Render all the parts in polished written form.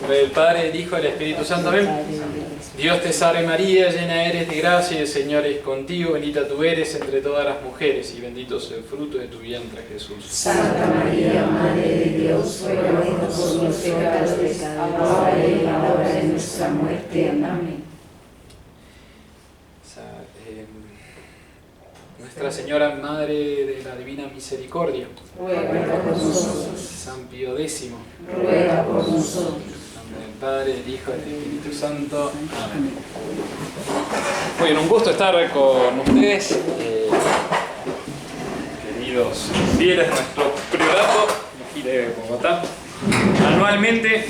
nombre del Padre, del Hijo y del Espíritu Santo. Amén. Dios te salve María, llena eres de gracia, el Señor es contigo, bendita tú eres entre todas las mujeres y bendito es el fruto de tu vientre, Jesús. Santa María, Madre de Dios, ruega por nosotros los pecadores, ahora y en la hora de nuestra muerte. Amén. Nuestra Señora Madre de la Divina Misericordia, ruega por nosotros. San Pío X, ruega por nosotros. del Padre, del Hijo y del Espíritu Santo. Amén. Muy bien, un gusto estar con ustedes, queridos fieles de nuestro priorato aquí de Bogotá. Anualmente,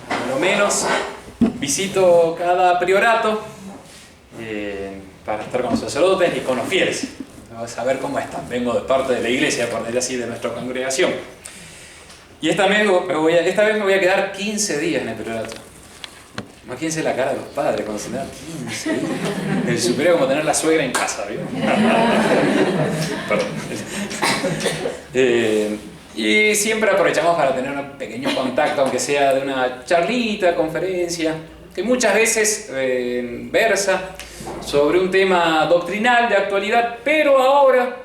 por lo menos, visito cada priorato para estar con los sacerdotes y con los fieles. Vamos a ver cómo están. Vengo de parte de la iglesia, por decir así, de nuestra congregación. Y esta vez me voy a quedar 15 días en el priorato. Imagínense la cara de los padres cuando se dan 15 días. El superior como tener la suegra en casa, ¿vio? Perdón. Y siempre aprovechamos para tener un pequeño contacto, aunque sea de una charlita, conferencia, que muchas veces versa sobre un tema doctrinal de actualidad, pero ahora,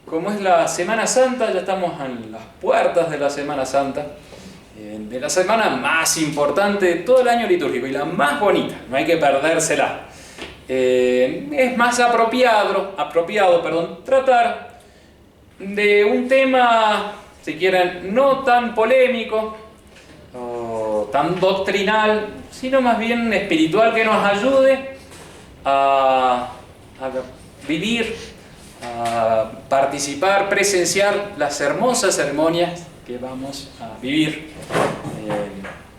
como es la Semana Santa, ya estamos en las puertas de la Semana Santa, de la semana más importante de todo el año litúrgico y la más bonita, no hay que perdérsela. Es más apropiado, tratar de un tema, si quieren, no tan polémico o tan doctrinal, sino más bien espiritual, que nos ayude a vivir, a participar, presenciar las hermosas ceremonias que vamos a vivir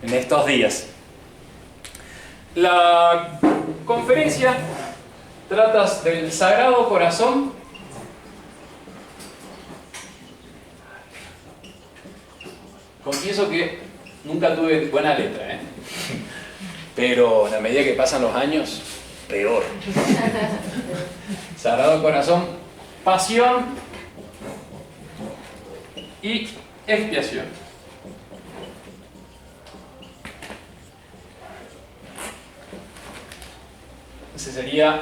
en estos días. La conferencia trata del Sagrado Corazón Confieso que nunca tuve buena letra, pero a medida que pasan los años, peor. Sagrado Corazón, pasión y expiación. Ese sería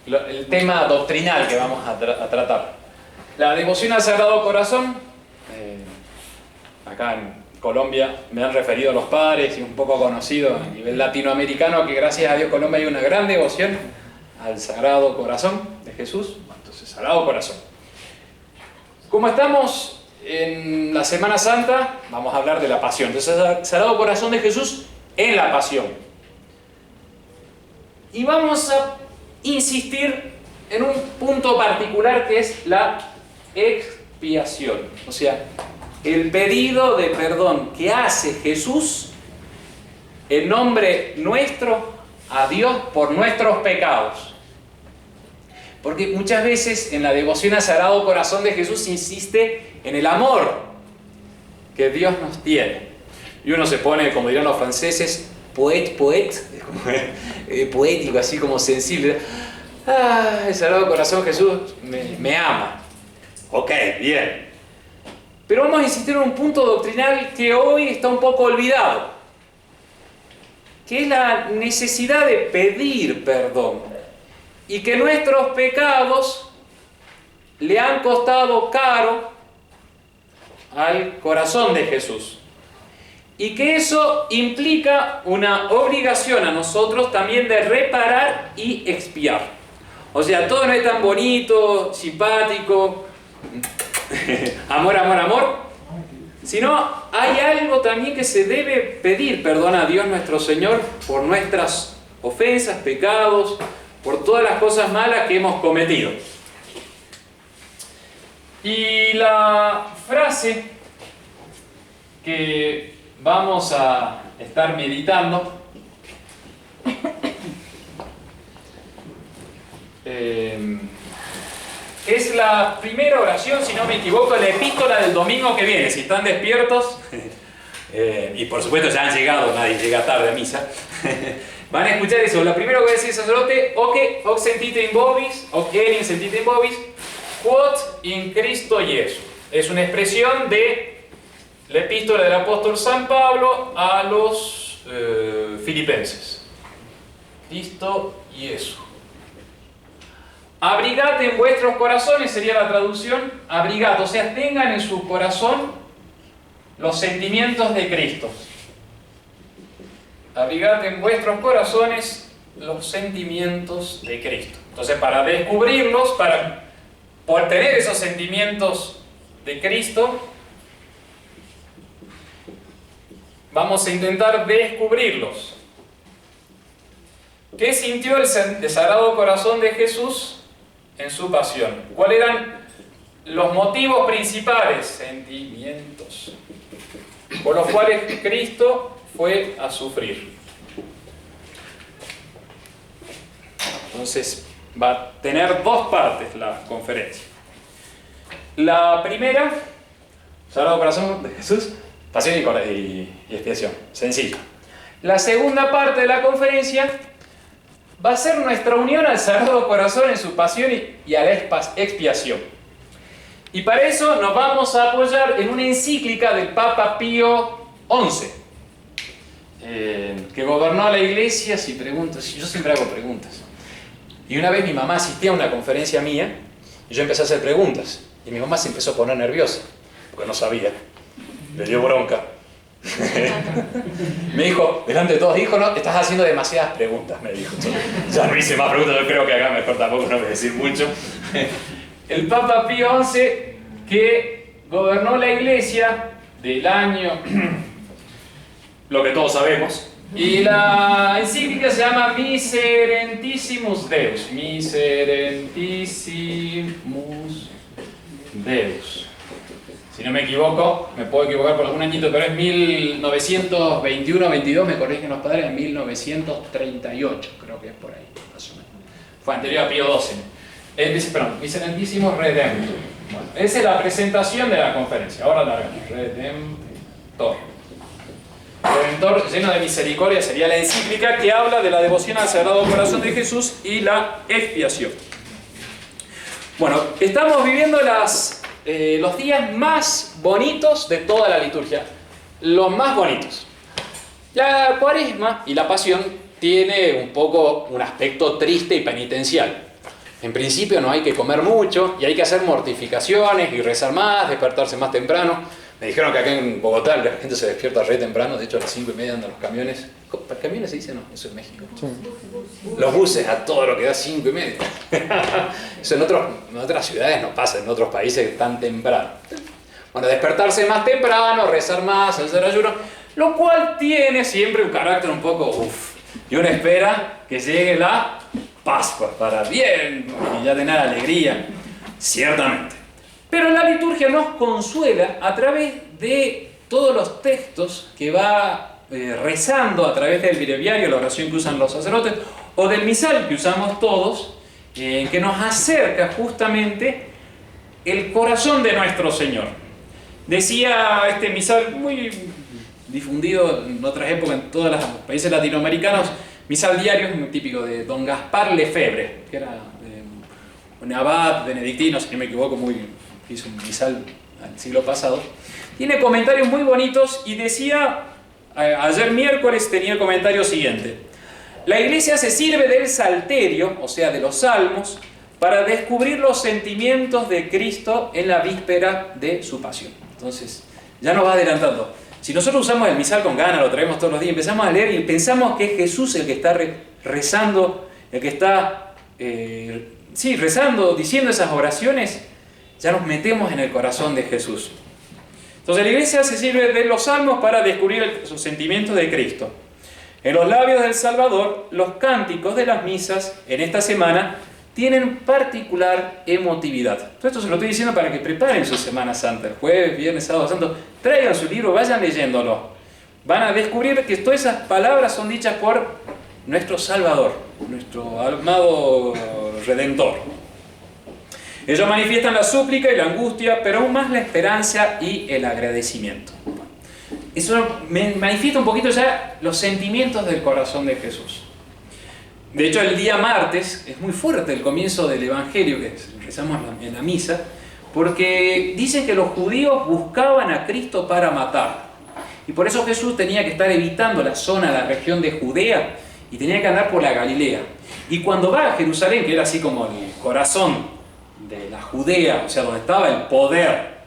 el tema doctrinal que vamos a tratar. La devoción al Sagrado Corazón, acá en Colombia me han referido a los padres y un poco conocido a nivel latinoamericano que gracias a Dios Colombia hay una gran devoción al Sagrado Corazón de Jesús. Entonces, Sagrado Corazón. Como estamos en la Semana Santa, vamos a hablar de la pasión. Entonces, Sagrado Corazón de Jesús en la pasión. Y vamos a insistir en un punto particular que es la expiación. O sea, el pedido de perdón que hace Jesús en nombre nuestro a Dios por nuestros pecados. Porque muchas veces en la devoción al Sagrado Corazón de Jesús se insiste en el amor que Dios nos tiene. Y uno se pone, como dirán los franceses, poético, así como sensible. El Sagrado Corazón de Jesús me ama. Ok, bien. Pero vamos a insistir en un punto doctrinal que hoy está un poco olvidado, que es la necesidad de pedir perdón y que nuestros pecados le han costado caro al corazón de Jesús y que eso implica una obligación a nosotros también de reparar y expiar. O sea, todo no es tan bonito, simpático, amor, amor, amor, sino hay algo también que se debe pedir perdón a Dios nuestro Señor por nuestras ofensas, pecados, por todas las cosas malas que hemos cometido. Y la frase que vamos a estar meditando es la primera oración, si no me equivoco, la epístola del domingo que viene. Si están despiertos, y por supuesto ya han llegado, nadie llega tarde a misa, van a escuchar eso. Lo primero que va a decir el sacerdote: hoc sentite in vobis, hoc enim sentite in vobis, quod in Cristo Jesús. Es una expresión de la epístola del apóstol San Pablo a los filipenses. Cristo y eso. Abrigad en vuestros corazones, sería la traducción. Abrigad, o sea, tengan en su corazón los sentimientos de Cristo. Abrigad en vuestros corazones los sentimientos de Cristo. Entonces, para descubrirlos, para poder tener esos sentimientos de Cristo, vamos a intentar descubrirlos. ¿Qué sintió el Sagrado Corazón de Jesús en su pasión? ¿Cuáles eran los motivos principales, sentimientos, por los cuales Cristo fue a sufrir? Entonces, va a tener dos partes la conferencia. La primera, Sagrado Corazón de Jesús, pasión y expiación, sencillo. La segunda parte de la conferencia va a ser nuestra unión al Sagrado Corazón en su pasión y a la expiación. Y para eso nos vamos a apoyar en una encíclica del Papa Pío XI, que gobernó la Iglesia. Si preguntas, yo siempre hago preguntas. Y una vez mi mamá asistía a una conferencia mía y yo empecé a hacer preguntas. Y mi mamá se empezó a poner nerviosa, porque no sabía. Le dio bronca. Me dijo, delante de todos, hijo, no, estás haciendo demasiadas preguntas, me dijo. Ya no hice más preguntas, yo creo que acá mejor tampoco no voy a decir mucho. El Papa Pío XI, que gobernó la Iglesia del año, lo que todos sabemos, y la encíclica se llama Miserentissimus Deus. Miserentissimus Deus. Si no me equivoco, me puedo equivocar por algún añito, pero es 1921-22, me corrigen los padres, en 1938, creo que es por ahí, más o menos. Fue anterior a Pío XII. Perdón, Miserentissimus Redemptor. Bueno, esa es la presentación de la conferencia. Ahora largamos. Redemptor. Redentor lleno de misericordia sería la encíclica que habla de la devoción al Sagrado Corazón de Jesús y la expiación. Bueno, estamos viviendo los días más bonitos de toda la liturgia. Los más bonitos. La Cuaresma y la Pasión tiene un poco un aspecto triste y penitencial. En principio no hay que comer mucho y hay que hacer mortificaciones y rezar más, despertarse más temprano. Me dijeron que acá en Bogotá la gente se despierta re temprano, de hecho a las 5:30 andan los camiones. ¿Camiones se dice? No, eso es México. Sí. Los buses a todo lo que da 5:30. Eso en otras ciudades no pasa, en otros países tan temprano. Bueno, despertarse más temprano, rezar más, hacer ayuno, lo cual tiene siempre un carácter un poco y uno espera que llegue la Pascua para bien y ya tener alegría, ciertamente. Pero la liturgia nos consuela a través de todos los textos que va rezando a través del breviario, la oración que usan los sacerdotes, o del misal que usamos todos, que nos acerca justamente el corazón de nuestro Señor. Decía este misal muy difundido en otras épocas en todos los países latinoamericanos, misal diario, muy típico de don Gaspar Lefebvre, que era un abad benedictino, si no me equivoco, hizo un misal al siglo pasado. Tiene comentarios muy bonitos y decía, ayer miércoles tenía el comentario siguiente: la Iglesia se sirve del salterio, o sea de los salmos, para descubrir los sentimientos de Cristo en la víspera de su pasión. Entonces, ya nos va adelantando. Si nosotros usamos el misal con ganas, lo traemos todos los días, empezamos a leer y pensamos que es Jesús el que está rezando, el que está rezando, diciendo esas oraciones, ya nos metemos en el corazón de Jesús. Entonces la Iglesia se sirve de los salmos para descubrir los sentimientos de Cristo. En los labios del Salvador, los cánticos de las misas en esta semana tienen particular emotividad. Todo esto se lo estoy diciendo para que preparen su Semana Santa, el jueves, viernes, sábado santo, traigan su libro, vayan leyéndolo. Van a descubrir que todas esas palabras son dichas por nuestro Salvador, nuestro amado Redentor. Ellos manifiestan la súplica y la angustia, pero aún más la esperanza y el agradecimiento. Eso me manifiesta un poquito ya los sentimientos del corazón de Jesús. De hecho, el día martes es muy fuerte el comienzo del Evangelio que rezamos en la misa, porque dicen que los judíos buscaban a Cristo para matarlo. Y por eso Jesús tenía que estar evitando la zona, la región de Judea, y tenía que andar por la Galilea. Y cuando va a Jerusalén, que era así como el corazón de la Judea, o sea, donde estaba el poder,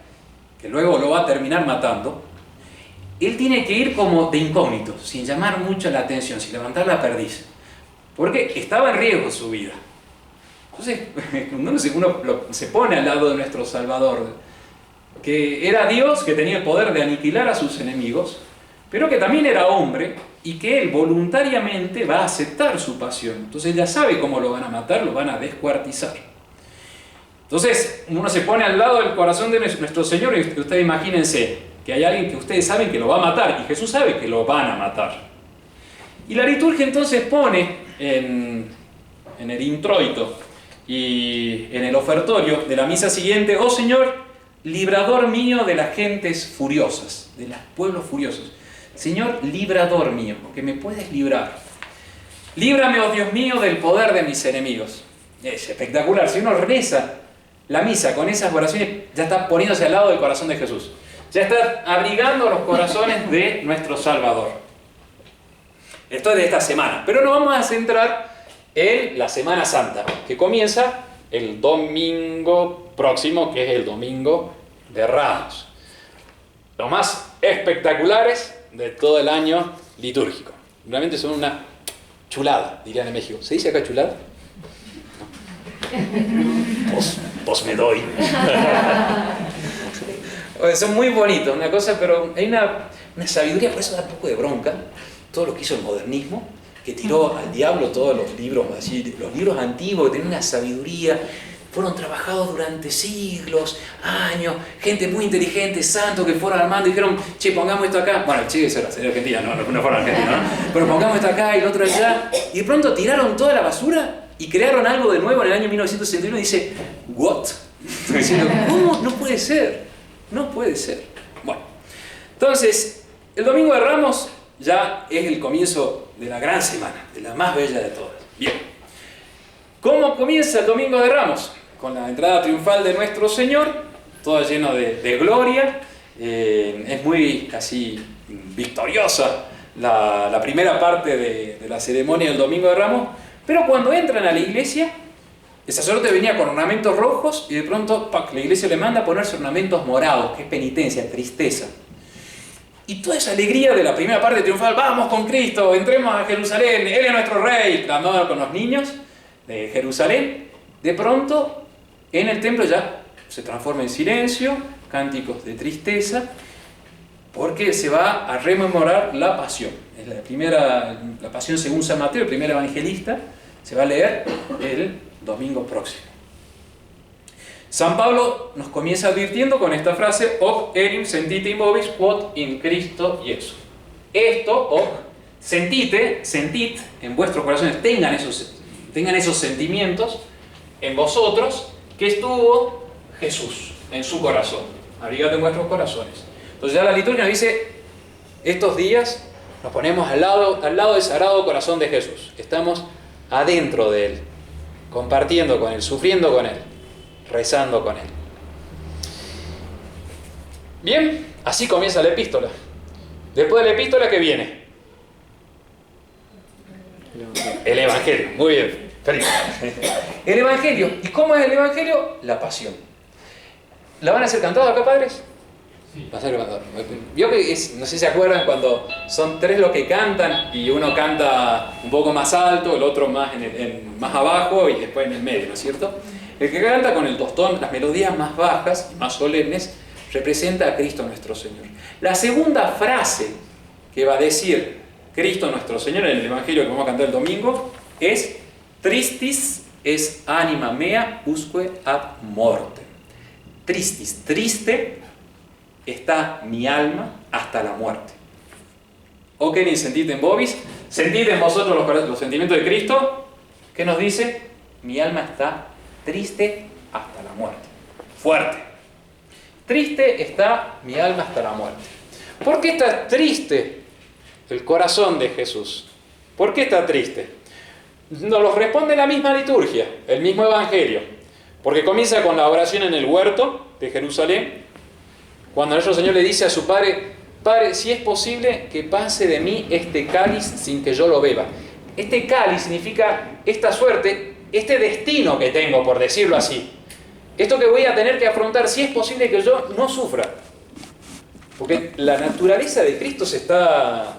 que luego lo va a terminar matando, él tiene que ir como de incógnito, sin llamar mucho la atención, sin levantar la perdiz, porque estaba en riesgo su vida. Entonces, cuando uno se pone al lado de nuestro Salvador, que era Dios, que tenía el poder de aniquilar a sus enemigos, pero que también era hombre, y que él voluntariamente va a aceptar su pasión. Entonces ya sabe cómo lo van a matar, lo van a descuartizar. Entonces uno se pone al lado del corazón de nuestro Señor, y ustedes imagínense que hay alguien que ustedes saben que lo va a matar, y Jesús sabe que lo van a matar. Y la liturgia entonces pone en el introito y en el ofertorio de la misa siguiente: oh Señor, librador mío de las gentes furiosas, de los pueblos furiosos. Señor, librador mío, que me puedes librar. Líbrame, oh Dios mío, del poder de mis enemigos. Es espectacular. Si uno reza la misa con esas oraciones, ya está poniéndose al lado del corazón de Jesús. Ya está abrigando los corazones de nuestro Salvador. Esto es de esta semana. Pero nos vamos a centrar en la Semana Santa, que comienza el domingo próximo, que es el Domingo de Ramos. Los más espectaculares de todo el año litúrgico. Realmente son una chulada, dirían en México. ¿Se dice acá chulada? No. Vos me doy. Son muy bonitos, una cosa, pero hay una sabiduría, por eso da un poco de bronca todo lo que hizo el modernismo, que tiró al diablo todos los libros, así, los libros antiguos, que tenían una sabiduría. Fueron trabajados durante siglos, años, gente muy inteligente, santos, que fueron armando y dijeron: che, pongamos esto acá. Bueno, che, eso era Argentina, no fueron Argentina, ¿no? Pero pongamos esto acá y el otro allá. Y de pronto tiraron toda la basura y crearon algo de nuevo en el año 1961 y dice: ¿what? Diciendo, ¿cómo? No puede ser. No puede ser. Bueno, entonces, el Domingo de Ramos ya es el comienzo de la gran semana, de la más bella de todas. Bien. ¿Cómo comienza el Domingo de Ramos? Con la entrada triunfal de nuestro Señor, todo lleno de gloria. Es muy casi victoriosa la primera parte de la ceremonia del Domingo de Ramos, pero cuando entran a la iglesia, el sacerdote venía con ornamentos rojos y de pronto la iglesia le manda a ponerse ornamentos morados, que es penitencia, tristeza. Y toda esa alegría de la primera parte triunfal: vamos con Cristo, entremos a Jerusalén, Él es nuestro Rey, clamaba con los niños de Jerusalén, de pronto en el templo ya se transforma en silencio, cánticos de tristeza, porque se va a rememorar la pasión. Es la pasión según San Mateo, el primer evangelista, se va a leer el domingo próximo. San Pablo nos comienza advirtiendo con esta frase: hoc erim sentite in vobis quod in Cristo Jesús. Esto, hoc, sentid en vuestros corazones, tengan esos sentimientos en vosotros que estuvo Jesús en su corazón. Abrigad en vuestros corazones. Entonces ya la liturgia nos dice: estos días nos ponemos al lado del Sagrado Corazón de Jesús. Estamos adentro de Él, compartiendo con Él, sufriendo con Él, rezando con Él. Bien, así comienza la epístola. Después de la epístola, ¿qué viene? El Evangelio. Muy bien, feliz. El Evangelio. ¿Y cómo es el Evangelio? La pasión. ¿La van a hacer cantada acá, padres? Sí. Va a ser cantada. Vio que no sé si se acuerdan cuando son tres los que cantan y uno canta un poco más alto, el otro más, más abajo y después en el medio, ¿no es cierto? El que canta con el tostón, las melodías más bajas y más solemnes, representa a Cristo nuestro Señor. La segunda frase que va a decir Cristo nuestro Señor en el Evangelio que vamos a cantar el domingo es: tristis es anima mea usque ad mortem. Tristis, triste está mi alma hasta la muerte. O que ni sentid en vobis, sentid en vosotros los sentimientos de Cristo. ¿Qué nos dice? Mi alma está triste hasta la muerte. Fuerte. Triste está mi alma hasta la muerte. ¿Por qué está triste el corazón de Jesús? ¿Por qué está triste? Nos lo responde la misma liturgia, el mismo Evangelio. Porque comienza con la oración en el huerto, de Jerusalén, cuando nuestro Señor le dice a su Padre: Padre, si es posible que pase de mí este cáliz sin que yo lo beba. Este cáliz significa esta suerte, este destino que tengo, por decirlo así. Esto que voy a tener que afrontar, si es posible que yo no sufra. Porque la naturaleza de Cristo se está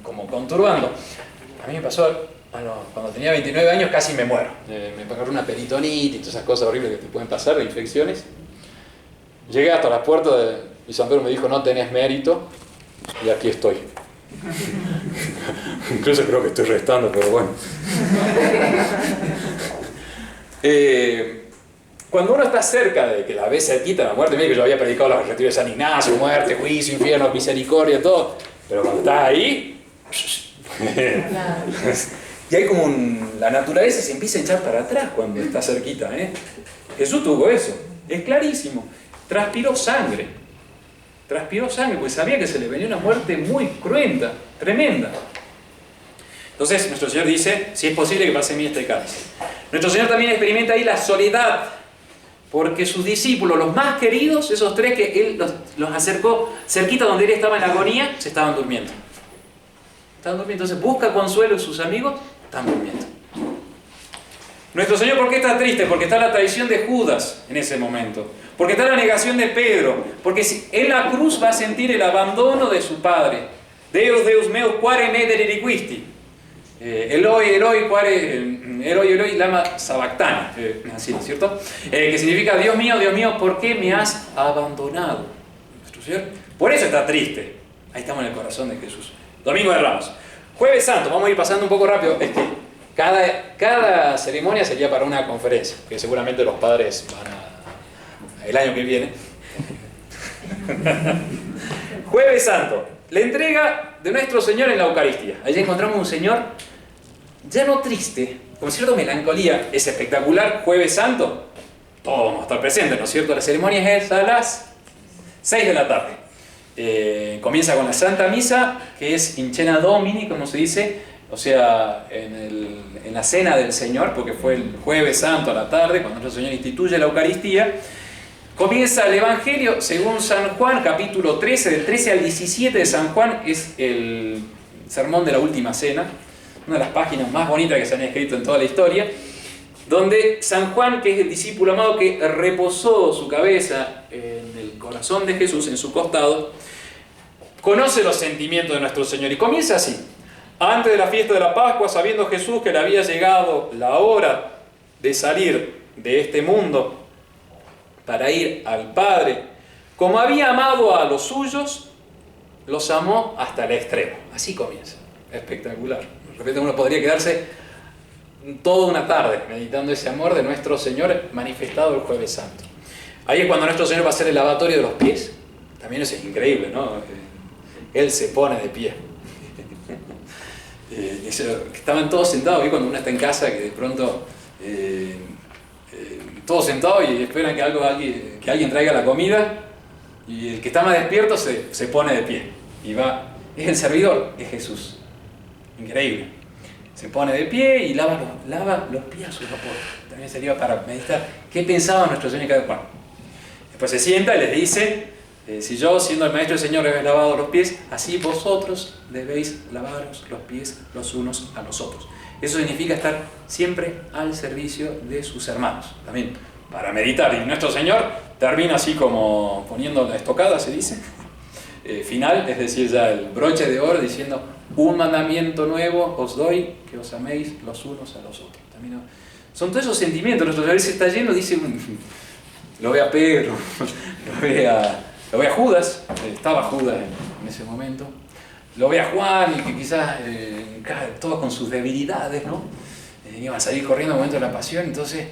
como conturbando. A mí me pasó, cuando tenía 29 años casi me muero. Me agarró una peritonitis y todas esas cosas horribles que te pueden pasar, de infecciones. Llegué hasta las puertas y San Pedro me dijo: no tenés mérito, y aquí estoy. Incluso creo que estoy restando, pero bueno. Cuando uno está cerca de que la ve cerquita la muerte, mira que yo había predicado los retiros de San Ignacio: muerte, juicio, infierno, misericordia, todo. Pero cuando estás ahí, y hay como la naturaleza se empieza a echar para atrás cuando está cerquita. Jesús tuvo eso, es clarísimo. Transpiró sangre, porque sabía que se le venía una muerte muy cruenta, tremenda. Entonces nuestro Señor dice: si es posible que pase a mí este cáliz. Nuestro Señor también experimenta ahí la soledad, porque sus discípulos, los más queridos, esos tres que Él los acercó cerquita donde Él estaba en la agonía, se estaban durmiendo. Entonces busca consuelo en sus amigos, están durmiendo. Nuestro Señor, ¿por qué está triste? Porque está la traición de Judas en ese momento. Porque está la negación de Pedro. Porque en la cruz va a sentir el abandono de su Padre. Deus, Deus meus, quare me dereliquisti. Eloi, Eloi, Eloi, lama sabactani. Así, ¿no es cierto? Que significa: Dios mío, ¿por qué me has abandonado? Nuestro Señor, por eso está triste. Ahí estamos en el corazón de Jesús. Domingo de Ramos. Jueves Santo, vamos a ir pasando un poco rápido. Cada ceremonia sería para una conferencia, que seguramente los padres van el año que viene. Jueves Santo, la entrega de nuestro Señor en la Eucaristía. Allí encontramos un Señor ya no triste, con cierta melancolía. Es espectacular. Jueves Santo, todos vamos a estar presentes, ¿no es cierto? La ceremonia es a las 6 de la tarde. Comienza con la Santa Misa, que es in cena Domini, como se dice, o sea, en la cena del Señor, porque fue el Jueves Santo a la tarde, cuando nuestro Señor instituye la Eucaristía. Comienza el Evangelio según San Juan, capítulo 13, del 13 al 17 de San Juan, es el sermón de la Última Cena, una de las páginas más bonitas que se han escrito en toda la historia, donde San Juan, que es el discípulo amado que reposó su cabeza en el corazón de Jesús, en su costado, conoce los sentimientos de nuestro Señor y comienza así: antes de la fiesta de la Pascua, sabiendo Jesús que le había llegado la hora de salir de este mundo para ir al Padre, como había amado a los suyos, los amó hasta el extremo. Así comienza. Espectacular. De repente uno podría quedarse toda una tarde meditando ese amor de nuestro Señor manifestado el Jueves Santo. Ahí es cuando nuestro Señor va a hacer el lavatorio de los pies. También eso es increíble, ¿no? Él se pone de pie. Estaban todos sentados, ¿sí? Cuando uno está en casa, que de pronto todos sentados y esperan que alguien traiga la comida, y el que está más despierto se pone de pie y va. Es el servidor, es Jesús. Increíble. Se pone de pie y lava los pies a sus apóstoles. También sería para meditar qué pensaba nuestro Señor en cada cual. Después se sienta y les dice: si yo, siendo el Maestro del Señor, les he lavado los pies, así vosotros debéis lavaros los pies los unos a los otros. Eso significa estar siempre al servicio de sus hermanos. También para meditar. Y nuestro Señor termina así como poniendo la estocada, se dice, final, es decir, ya el broche de oro, diciendo: un mandamiento nuevo os doy, que os améis los unos a los otros. También, ¿no? Son todos esos sentimientos. Nuestro Señor se está yendo, dice, lo ve a Pedro, lo ve a Judas, estaba Judas en ese momento, lo ve a Juan, y que quizás todos con sus debilidades, ¿no? Iban a salir corriendo al momento de la pasión. Entonces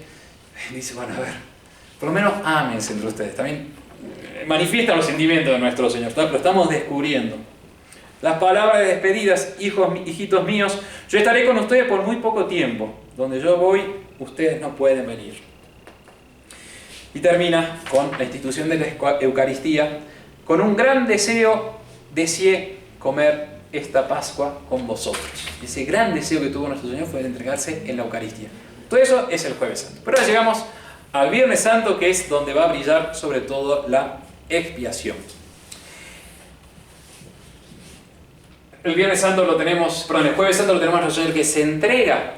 dice: bueno, a ver, por lo menos ámense entre ustedes. También manifiestan los sentimientos de nuestro Señor, lo estamos descubriendo. Las palabras de despedidas: hijitos míos, yo estaré con ustedes por muy poco tiempo. Donde yo voy, ustedes no pueden venir. Y termina con la institución de la Eucaristía, con un gran deseo: deseé comer esta Pascua con vosotros. Ese gran deseo que tuvo nuestro Señor fue de entregarse en la Eucaristía. Todo eso es el Jueves Santo. Pero ahora llegamos al Viernes Santo, que es donde va a brillar sobre todo la expiación. El Viernes Santo lo tenemos, perdón, el Jueves Santo lo tenemos al Señor que se entrega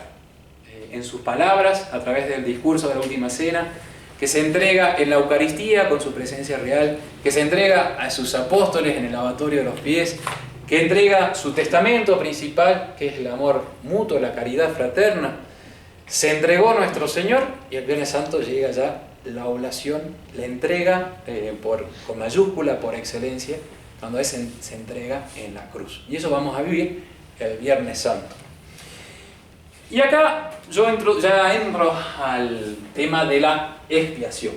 en sus palabras a través del discurso de la Última Cena, que se entrega en la Eucaristía con su presencia real, que se entrega a sus apóstoles en el lavatorio de los pies, que entrega su testamento principal, que es el amor mutuo, la caridad fraterna. Se entregó nuestro Señor y el Viernes Santo llega ya la oblación, la entrega con mayúscula, por excelencia, cuando Él se entrega en la cruz. Y eso vamos a vivir el Viernes Santo. Y acá yo entro al tema de la expiación.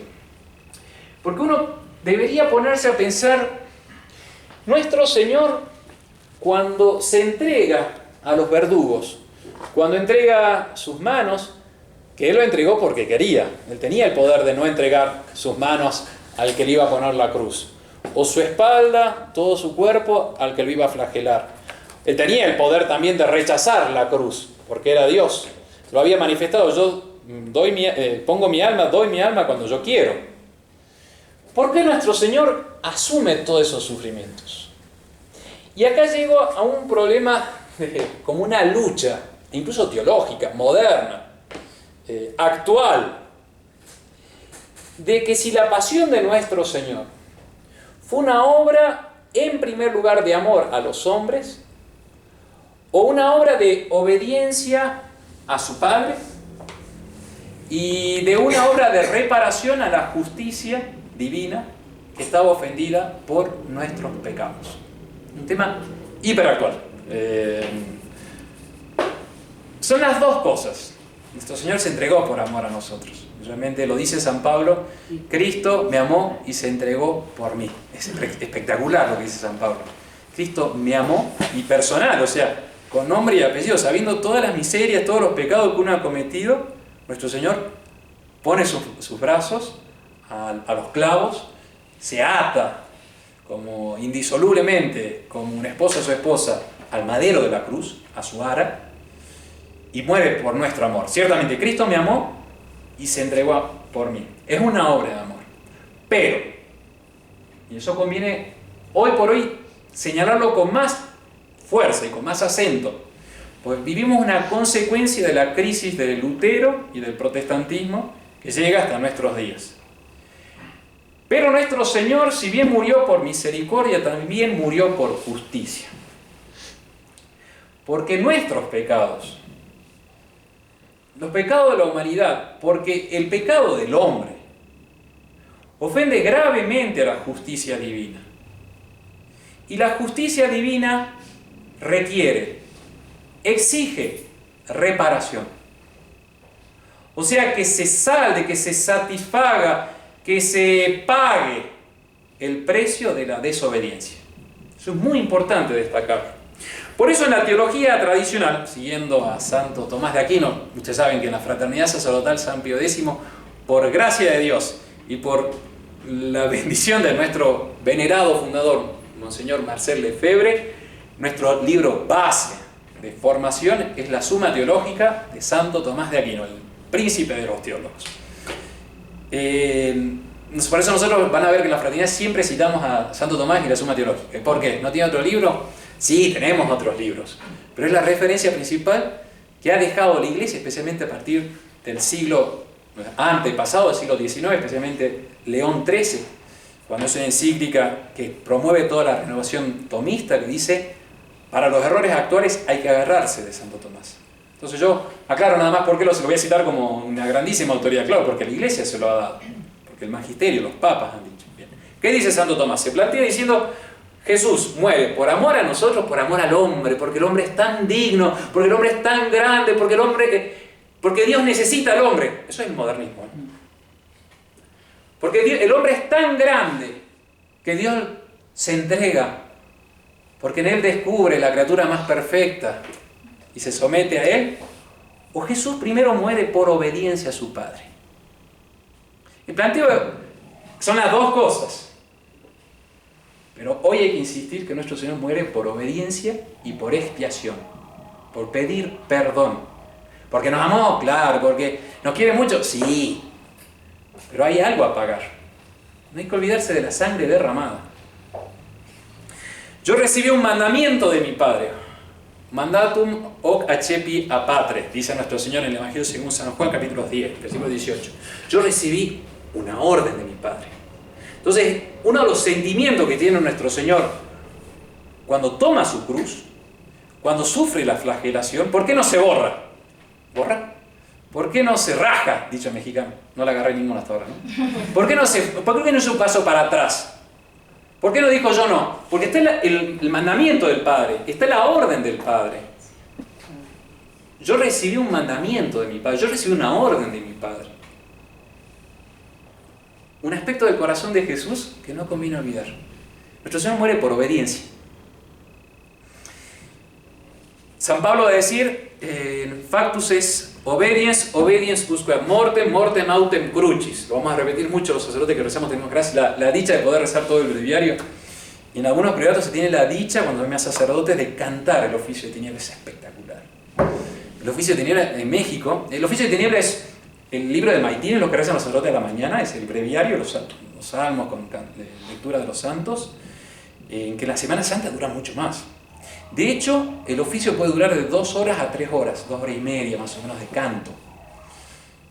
Porque uno debería ponerse a pensar, nuestro Señor, cuando se entrega a los verdugos, cuando entrega sus manos, que Él lo entregó porque quería, Él tenía el poder de no entregar sus manos al que le iba a poner la cruz, o su espalda, todo su cuerpo al que lo iba a flagelar. Él tenía el poder también de rechazar la cruz, porque era Dios. Lo había manifestado, yo pongo mi alma, doy mi alma cuando yo quiero. ¿Por qué nuestro Señor asume todos esos sufrimientos? Y acá llego a un problema como una lucha, incluso teológica, moderna, actual, de que si la pasión de nuestro Señor fue una obra, en primer lugar, de amor a los hombres, o una obra de obediencia a su Padre, y de una obra de reparación a la justicia divina que estaba ofendida por nuestros pecados. Un tema hiperactual. Son las dos cosas. Nuestro Señor se entregó por amor a nosotros. Realmente lo dice San Pablo, Cristo me amó y se entregó por mí. Es espectacular lo que dice San Pablo. Cristo me amó y personal, o sea, con nombre y apellido, sabiendo todas las miserias, todos los pecados que uno ha cometido, nuestro Señor pone sus brazos a los clavos, se ata como indisolublemente, como un esposo a su esposa, al madero de la cruz, a su ara, y muere por nuestro amor. Ciertamente Cristo me amó y se entregó por mí. Es una obra de amor. Pero, y eso conviene hoy por hoy señalarlo con más fuerza y con más acento, pues vivimos una consecuencia de la crisis de Lutero y del protestantismo que llega hasta nuestros días. Pero nuestro Señor, si bien murió por misericordia, también murió por justicia. Porque nuestros pecados, los pecados de la humanidad, porque el pecado del hombre ofende gravemente a la justicia divina. Y la justicia divina exige reparación. O sea, que se salde, que se satisfaga, que se pague el precio de la desobediencia. Eso es muy importante destacar. Por eso en la teología tradicional, siguiendo a Santo Tomás de Aquino, ustedes saben que en la Fraternidad Sacerdotal San Pío X, por gracia de Dios y por la bendición de nuestro venerado fundador, Monseñor Marcel Lefebvre, nuestro libro base de formación es la Suma Teológica de Santo Tomás de Aquino, el príncipe de los teólogos. Por eso nosotros van a ver que en la fraternidad siempre citamos a Santo Tomás y la Suma Teológica. ¿Por qué? ¿No tiene otro libro? Sí, tenemos otros libros, pero es la referencia principal que ha dejado la Iglesia, especialmente a partir del siglo antepasado, del siglo XIX, especialmente León XIII, cuando es una encíclica que promueve toda la renovación tomista, que dice, para los errores actuales hay que agarrarse de Santo Tomás. Entonces yo aclaro nada más por qué se lo voy a citar como una grandísima autoridad, claro, porque la Iglesia se lo ha dado, porque el magisterio, los papas han dicho. Bien. ¿Qué dice Santo Tomás? Se plantea diciendo, Jesús muere por amor a nosotros, por amor al hombre, porque el hombre es tan digno, porque el hombre es tan grande, porque Dios necesita al hombre. Eso es el modernismo, ¿eh? Porque el hombre es tan grande que Dios se entrega, porque en Él descubre la criatura más perfecta y se somete a Él. O Jesús primero muere por obediencia a su Padre. El planteo son las dos cosas. Pero hoy hay que insistir que nuestro Señor muere por obediencia y por expiación, por pedir perdón. Porque nos amó, claro, porque nos quiere mucho, sí. pero hay algo a pagar. No hay que olvidarse de la sangre derramada. Yo recibí un mandamiento de mi Padre. Mandatum hoc accepi a patre, dice nuestro Señor en el Evangelio según San Juan, capítulo 10, versículo 18. Yo recibí una orden de mi Padre. Entonces, uno de los sentimientos que tiene nuestro Señor cuando toma su cruz, cuando sufre la flagelación, ¿por qué no se borra? ¿Borra? ¿Por qué no se raja, dicho en mexicano? No la agarré ninguna hasta ahora, ¿no? ¿Por qué no es un paso para atrás? ¿Por qué no dijo yo no? Porque está el mandamiento del Padre, está la orden del Padre. Yo recibí un mandamiento de mi Padre, yo recibí una orden de mi Padre. Un aspecto del corazón de Jesús que no conviene olvidar. Nuestro Señor muere por obediencia. San Pablo va a decir, factus es obediens usque ad mortem, mortem autem crucis. Lo vamos a repetir mucho los sacerdotes que rezamos, tenemos gracias, la dicha de poder rezar todo el breviario. Y en algunos privados se tiene la dicha, cuando me hace sacerdotes, de cantar el oficio de tiniebla. Es espectacular. El oficio de tiniebla en México, el oficio de tiniebla es el libro de Maitines, lo que rezan los sacerdotes de la mañana, es el breviario, los salmos con lectura de los santos, en que la Semana Santa dura mucho más. De hecho, el oficio puede durar de 2 horas a 3 horas, 2 horas y media más o menos de canto.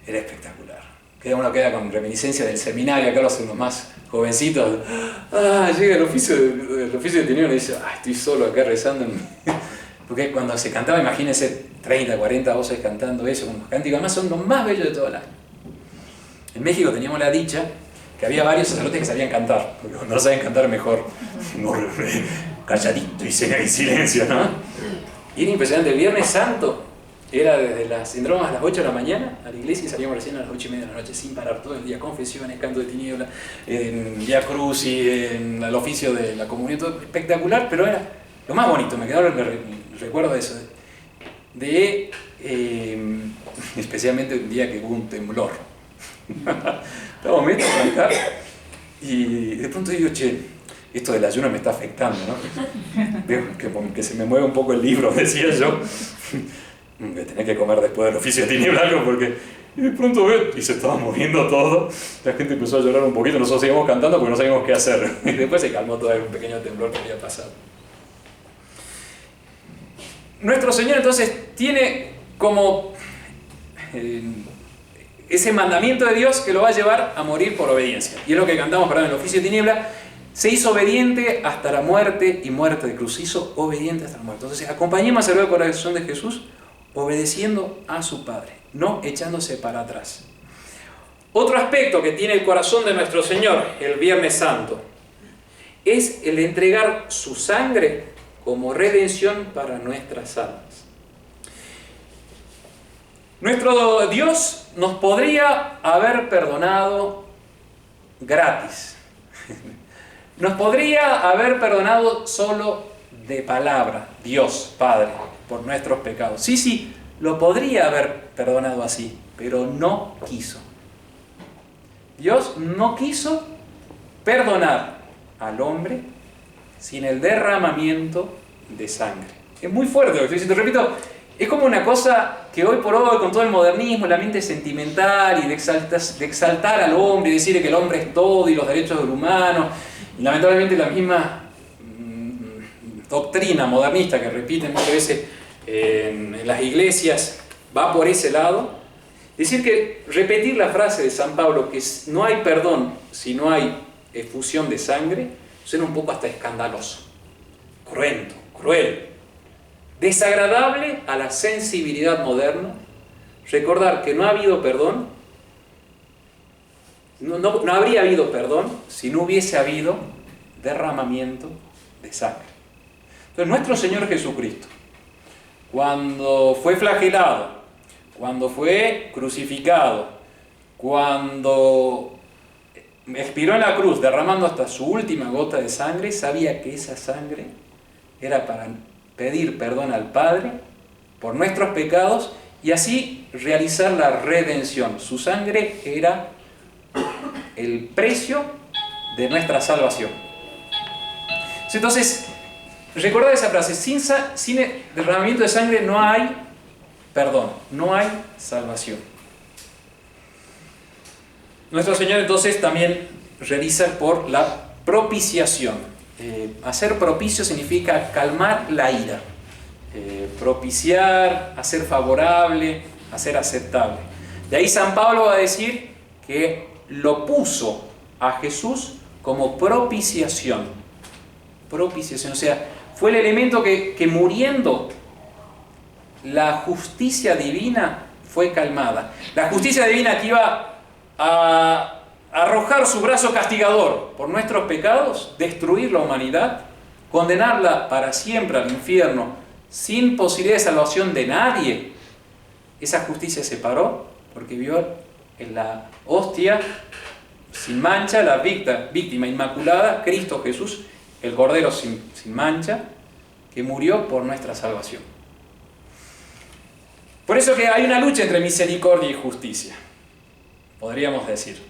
Era espectacular. Uno queda con reminiscencia del seminario, acá los más jovencitos. Llega el oficio de tiniebla y dice, estoy solo acá rezando. Porque cuando se cantaba, imagínense 30, 40 voces cantando eso, con los cánticos, además son los más bellos de todo el año. En México teníamos la dicha que había varios sacerdotes que sabían cantar, porque no saben cantar mejor. Calladito y en silencio, ¿no? Y era impresionante. El Viernes Santo era entrábamos a las 8 de la mañana a la iglesia y salíamos recién a las 8:30 de la noche sin parar todo el día, confesiones, canto de tiniebla, Via Crucis, en el oficio de la comunión, todo espectacular, pero era lo más bonito. Me quedó el recuerdo de eso, especialmente un día que hubo un temblor. Estábamos medio a cantar y de pronto digo, esto del ayuno me está afectando, ¿no? Veo que se me mueve un poco el libro, decía yo. Voy a tener que comer después del oficio de tiniebla, porque y de pronto veo, y se estaba moviendo todo. La gente empezó a llorar un poquito, nosotros seguimos cantando porque no sabíamos qué hacer. Y después se calmó todo, un pequeño temblor que había pasado. Nuestro Señor entonces tiene como ese mandamiento de Dios que lo va a llevar a morir por obediencia. Y es lo que cantamos en el oficio de tiniebla. Se hizo obediente hasta la muerte y muerte de cruz. Se hizo obediente hasta la muerte. Entonces acompañemos al corazón de Jesús obedeciendo a su Padre, no echándose para atrás. Otro aspecto que tiene el corazón de nuestro Señor el Viernes Santo es el de entregar su sangre como redención para nuestras almas. Nuestro Dios nos podría haber perdonado gratis. Nos podría haber perdonado solo de palabra, Dios Padre, por nuestros pecados. Sí, lo podría haber perdonado así, pero no quiso. Dios no quiso perdonar al hombre sin el derramamiento de sangre. Es muy fuerte lo que estoy diciendo. Repito, es como una cosa que hoy por hoy, con todo el modernismo, la mente sentimental y de exaltar al hombre y decir que el hombre es todo y los derechos del humano, y lamentablemente la misma doctrina modernista que repiten muchas veces en las iglesias va por ese lado. Decir que repetir la frase de San Pablo que no hay perdón si no hay efusión de sangre suena un poco hasta escandaloso, cruento, cruel, desagradable a la sensibilidad moderna. Recordar que no ha habido perdón, no habría habido perdón si no hubiese habido derramamiento de sangre. Entonces nuestro Señor Jesucristo, cuando fue flagelado, cuando fue crucificado, cuando expiró en la cruz derramando hasta su última gota de sangre, sabía que esa sangre era para pedir perdón al Padre por nuestros pecados y así realizar la redención. Su sangre era el precio de nuestra salvación. Entonces, recordad esa frase, sin el derramamiento de sangre no hay perdón, no hay salvación. Nuestro Señor entonces también realiza por la propiciación. Hacer propicio significa calmar la ira. Propiciar, hacer favorable, hacer aceptable. De ahí San Pablo va a decir que lo puso a Jesús como propiciación. Propiciación, o sea, fue el elemento que muriendo la justicia divina fue calmada. La justicia divina que iba a arrojar su brazo castigador por nuestros pecados, destruir la humanidad, condenarla para siempre al infierno, sin posibilidad de salvación de nadie. Esa justicia se paró porque vio en la hostia sin mancha la víctima inmaculada, Cristo Jesús, el Cordero sin mancha, que murió por nuestra salvación. Por eso que hay una lucha entre misericordia y justicia, podríamos decir.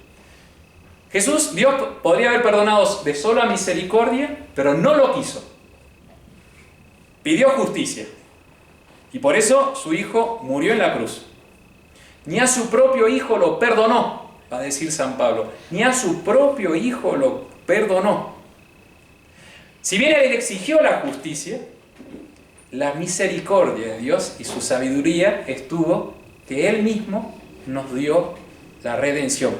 Dios podría haber perdonado de sola misericordia, pero no lo quiso. Pidió justicia. Y por eso su Hijo murió en la cruz. Ni a su propio Hijo lo perdonó, va a decir San Pablo. Ni a su propio Hijo lo perdonó. Si bien Él exigió la justicia, la misericordia de Dios y su sabiduría estuvo que Él mismo nos dio la redención,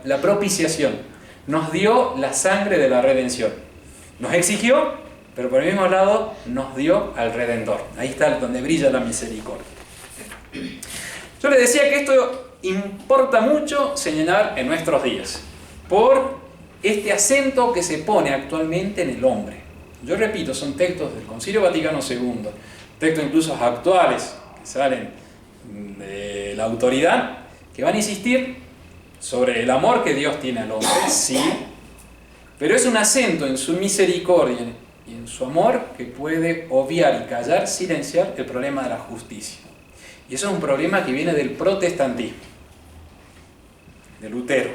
la propiciación. Nos dio la sangre de la redención. Nos exigió, pero por el mismo lado nos dio al Redentor. Ahí está donde brilla la misericordia. Yo les decía que esto importa mucho señalar en nuestros días, por este acento que se pone actualmente en el hombre. Yo repito, son textos del Concilio Vaticano II, textos incluso actuales que salen de la autoridad, que van a insistir sobre el amor que Dios tiene al hombre, sí, pero es un acento en su misericordia y en su amor que puede obviar y callar, silenciar el problema de la justicia. Y eso es un problema que viene del protestantismo, de Lutero.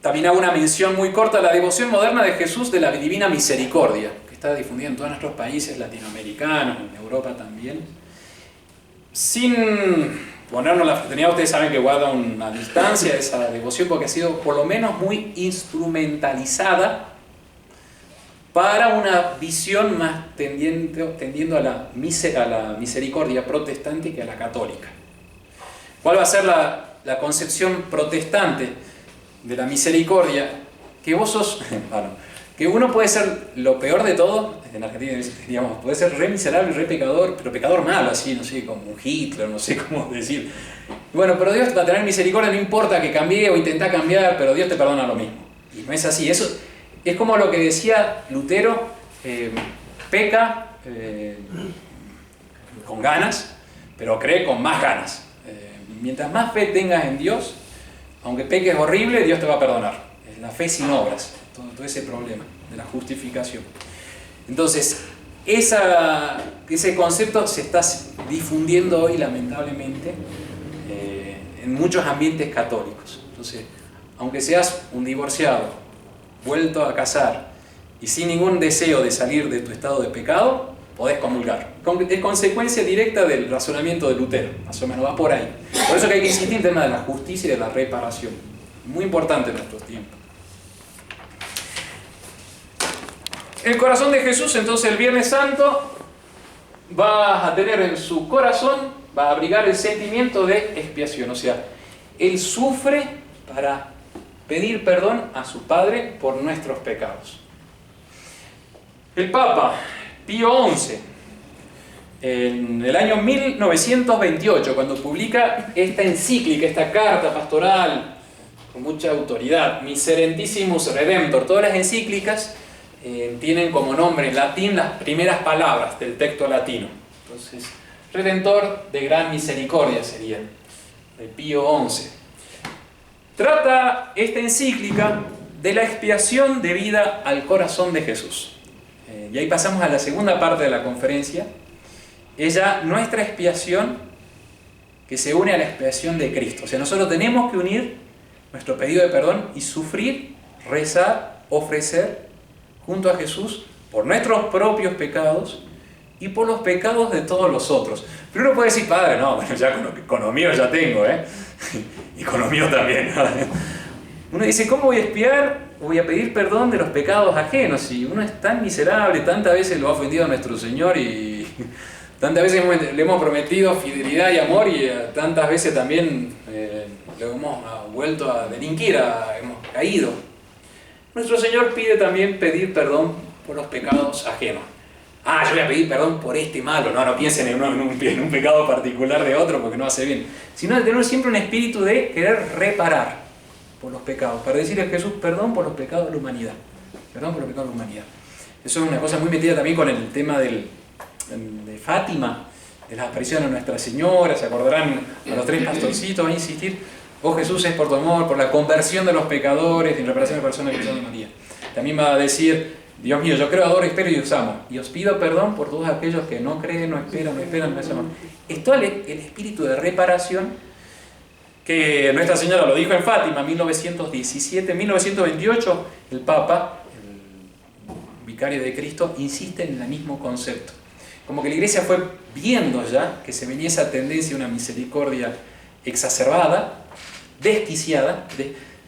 También hago una mención muy corta a la devoción moderna de Jesús de la Divina Misericordia, que está difundida en todos nuestros países latinoamericanos, en Europa también. Sin ponernos la fraternidad, ustedes saben que guarda una distancia de esa devoción porque ha sido por lo menos muy instrumentalizada para una visión más tendiendo a la misericordia protestante que a la católica. ¿Cuál va a ser la concepción protestante de la misericordia? Que vos sos, bueno, que uno puede ser lo peor de todo, en Argentina digamos, puede ser re miserable, re pecador, pero pecador malo, así, no sé, como un Hitler, no sé cómo decir. Bueno, pero Dios va a tener misericordia, no importa que cambie o intenta cambiar, pero Dios te perdona lo mismo. Y no es así, eso es como lo que decía Lutero, peca con ganas, pero cree con más ganas. Mientras más fe tengas en Dios, aunque peques horrible, Dios te va a perdonar. Es la fe sin obras, todo ese problema de la justificación. Entonces, ese concepto se está difundiendo hoy, lamentablemente, en muchos ambientes católicos. Entonces, aunque seas un divorciado, vuelto a casar y sin ningún deseo de salir de tu estado de pecado, podés comulgar. Es consecuencia directa del razonamiento de Lutero, más o menos va por ahí. Por eso que hay que insistir en el tema de la justicia y de la reparación. Muy importante en nuestros tiempos. El corazón de Jesús, entonces, el Viernes Santo, va a tener en su corazón, va a abrigar el sentimiento de expiación. O sea, Él sufre para pedir perdón a su Padre por nuestros pecados. El Papa Pío XI, en el año 1928, cuando publica esta encíclica, esta carta pastoral, con mucha autoridad, Miserentissimus Redemptor, todas las encíclicas tienen como nombre en latín las primeras palabras del texto latino. Entonces, Redentor de gran misericordia sería, de Pío XI. Trata esta encíclica de la expiación debida al corazón de Jesús. Y ahí pasamos a la segunda parte de la conferencia. Es ya nuestra expiación que se une a la expiación de Cristo. O sea, nosotros tenemos que unir nuestro pedido de perdón y sufrir, rezar, ofrecer junto a Jesús por nuestros propios pecados y por los pecados de todos los otros. Pero uno puede decir, Padre, no, bueno, ya con lo mío ya tengo, y con los míos también. Uno dice, ¿cómo voy a expiar? Voy a pedir perdón de los pecados ajenos. Si uno es tan miserable, tantas veces lo ha ofendido a nuestro Señor y tantas veces le hemos prometido fidelidad y amor y tantas veces también lo hemos vuelto a delinquir, hemos caído. Nuestro Señor pide también pedir perdón por los pecados ajenos. Yo voy a pedir perdón por este malo. No piensen en un pecado particular de otro porque no hace bien. Sino de tener siempre un espíritu de querer reparar por los pecados. Para decirle a Jesús, perdón por los pecados de la humanidad. Perdón por los pecados de la humanidad. Eso es una cosa muy metida también con el tema de Fátima, de las apariciones de Nuestra Señora. Se acordarán a los 3 pastorcitos, va a insistir, oh Jesús, es por tu amor, por la conversión de los pecadores, en reparación de personas que son de María. También va a decir, Dios mío, yo creo, adoro, espero y os amo. Y os pido perdón por todos aquellos que no creen, no esperan, no es amor. Esto es el espíritu de reparación que Nuestra Señora lo dijo en Fátima, 1917, 1928, el Papa, el vicario de Cristo, insiste en el mismo concepto. Como que la Iglesia fue viendo ya que se venía esa tendencia a una misericordia exacerbada, desquiciada.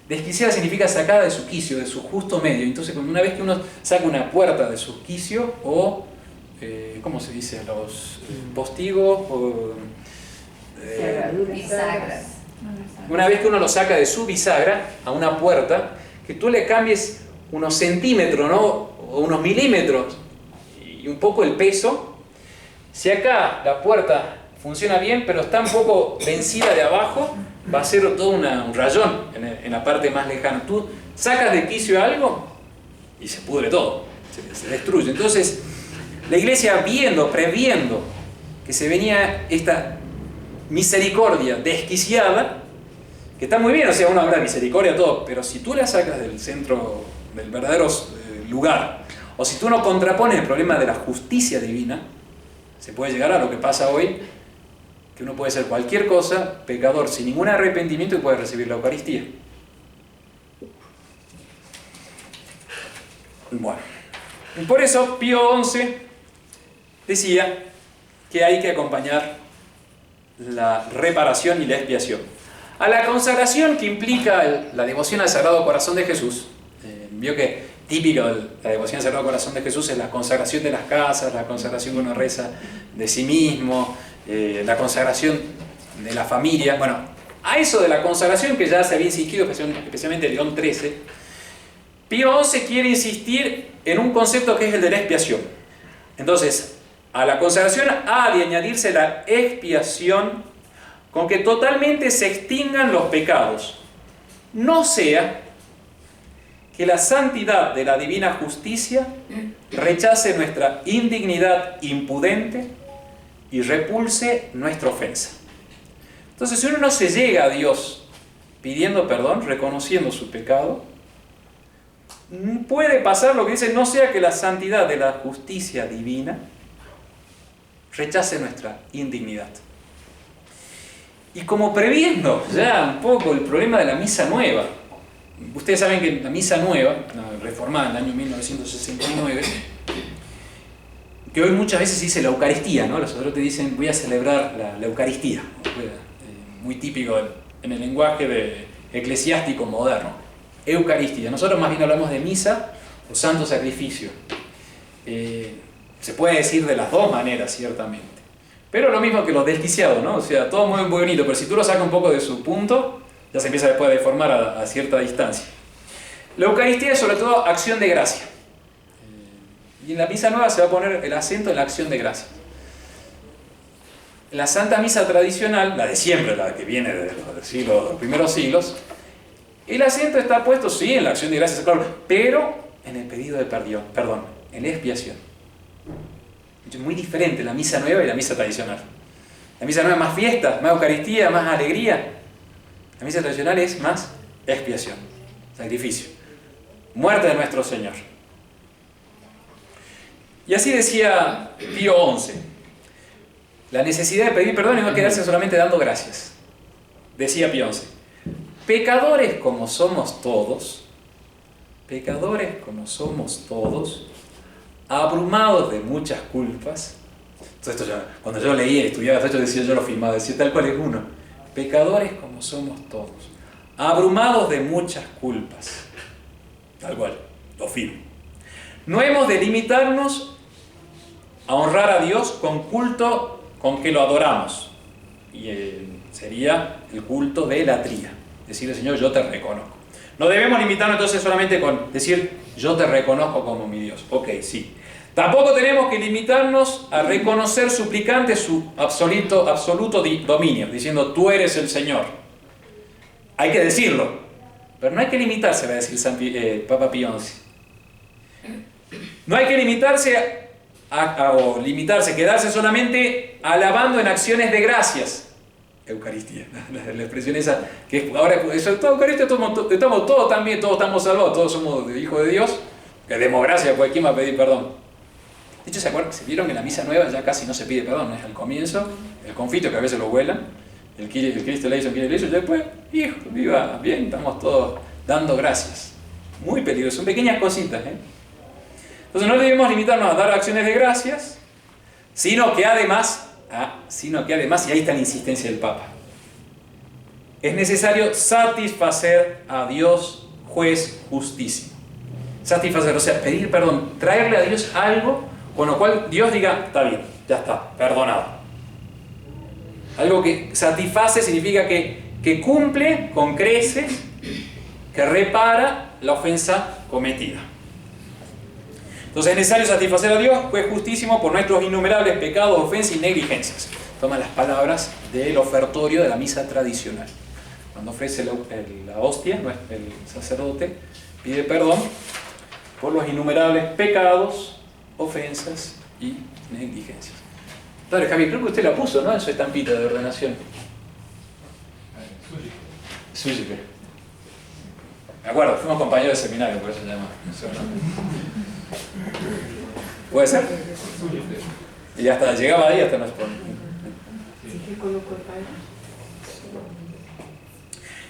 Desquiciada significa sacada de su quicio, de su justo medio. Entonces, una vez que uno saca una puerta de su quicio, o, ¿cómo se dice? Los postigos, o bisagras. Una vez que uno lo saca de su bisagra a una puerta, que tú le cambies unos centímetros, ¿no? O unos milímetros, y un poco el peso. Si acá la puerta funciona bien, pero está un poco vencida de abajo, va a ser todo un rayón en la parte más lejana. Tú sacas de quicio algo y se pudre todo, se destruye. Entonces, la Iglesia previendo que se venía esta misericordia desquiciada, que está muy bien, o sea, uno habla de misericordia, todo, pero si tú la sacas del centro, del verdadero lugar, o si tú no contrapones el problema de la justicia divina, se puede llegar a lo que pasa hoy, que uno puede ser cualquier cosa, pecador, sin ningún arrepentimiento y puede recibir la Eucaristía. Bueno, y por eso Pío XI decía que hay que acompañar la reparación y la expiación a la consagración, que implica la devoción al Sagrado Corazón de Jesús. Vio que típico de la devoción al Sagrado Corazón de Jesús es la consagración de las casas, la consagración que uno reza de sí mismo, la consagración de la familia. Bueno, a eso de la consagración, que ya se había insistido especialmente León XIII, Pío XI quiere insistir en un concepto que es el de la expiación. Entonces, a la consagración ha de añadirse la expiación, con que totalmente se extingan los pecados, no sea que la santidad de la divina justicia rechace nuestra indignidad impudente y repulse nuestra ofensa. Entonces, si uno no se llega a Dios pidiendo perdón, reconociendo su pecado, puede pasar lo que dice, no sea que la santidad de la justicia divina rechace nuestra indignidad. Y como previendo ya un poco el problema de la misa nueva, ustedes saben que la misa nueva, reformada en el año 1969, que hoy muchas veces se dice la Eucaristía, ¿no? Los sacerdotes dicen, voy a celebrar la Eucaristía, muy típico en el lenguaje eclesiástico moderno, Eucaristía. Nosotros más bien hablamos de misa o santo sacrificio. Se puede decir de las dos maneras, ciertamente. Pero lo mismo que los desquiciados, ¿no? O sea, todo muy bonito, pero si tú lo sacas un poco de su punto, ya se empieza después a deformar a cierta distancia. La Eucaristía es sobre todo acción de gracia. Y en la misa nueva se va a poner el acento en la acción de gracia. En la Santa Misa tradicional, la de siempre, la que viene de los primeros siglos, el acento está puesto, sí, en la acción de gracias, claro, pero en el pedido de perdón, en la expiación. Es muy diferente la misa nueva y la misa tradicional. La misa nueva es más fiesta, más Eucaristía, más alegría. La misa tradicional es más expiación, sacrificio, muerte de nuestro Señor. Y así decía Pío XI, la necesidad de pedir perdón y no quedarse solamente dando gracias. Decía Pío XI, pecadores como somos todos, abrumados de muchas culpas. Entonces cuando yo leía y estudiaba esto, decía, yo lo firmaba, decía tal cual es uno. pecadores como somos todos, abrumados de muchas culpas. Tal cual, lo firmo. No hemos de limitarnos a honrar a Dios con culto con que lo adoramos. Y sería el culto de latría. Decirle, Señor, yo te reconozco. No debemos limitarnos entonces solamente con decir, yo te reconozco como mi Dios. Ok, sí. Tampoco tenemos que limitarnos a reconocer suplicante su absoluto dominio, diciendo, tú eres el Señor. Hay que decirlo, pero no hay que limitarse, va a decir Papa Pío XI. No hay que limitarse quedarse solamente alabando en acciones de gracias. Eucaristía, la expresión esa, que ahora, eso, toda Eucaristía, estamos todos también, todos estamos salvados, todos somos hijos de Dios, que demos gracias, pues ¿quién va a pedir perdón? De hecho, se vieron que en la misa nueva ya casi no se pide perdón, ¿no? Es al comienzo, el confito que a veces lo vuelan, el Cristo le hizo, y después, hijo, viva bien, estamos todos dando gracias. Muy peligroso, son pequeñas cositas, ¿eh? Entonces no debemos limitarnos a dar acciones de gracias, sino que además, y ahí está la insistencia del Papa, es necesario satisfacer a Dios, juez justísimo. Satisfacer, o sea, pedir perdón, traerle a Dios algo con lo cual Dios diga, está bien, ya está, perdonado. Algo que satisface significa que cumple con creces, que repara la ofensa cometida. Entonces es necesario satisfacer a Dios, juez justísimo, por nuestros innumerables pecados, ofensas y negligencias. Toma las palabras del ofertorio de la misa tradicional. Cuando ofrece la hostia, el sacerdote pide perdón por los innumerables pecados, ofensas y negligencias. Padre Javier, creo que usted la puso, ¿no?, en su estampita de ordenación. Suyo. Me acuerdo, fuimos compañeros de seminario, por eso se llama. ¿Puede ser? Y hasta llegaba ahí, hasta no se pone.